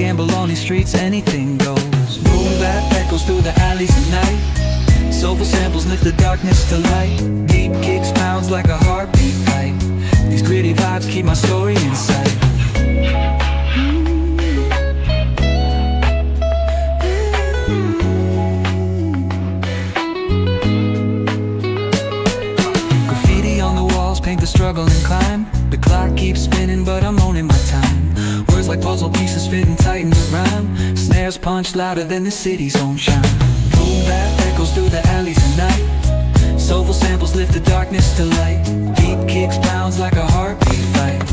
gamble on these streets, anything goes. Boom bap echoes through the alleys at night. Soulful samples lift the darkness to light. Deep kicks pounds like a heartbeat fight. These gritty vibes keep my story in sight. Graffiti on the walls paint the struggle and climb. The clock keeps spinning but I'm owning my time. Words like puzzle pieces fitting tight in the rhyme. Snares punch louder than the city's own chime. Boom bap echoes through the alleys at night. Soulful samples lift the darkness to light. Deep kicks pounds like a heartbeat fight.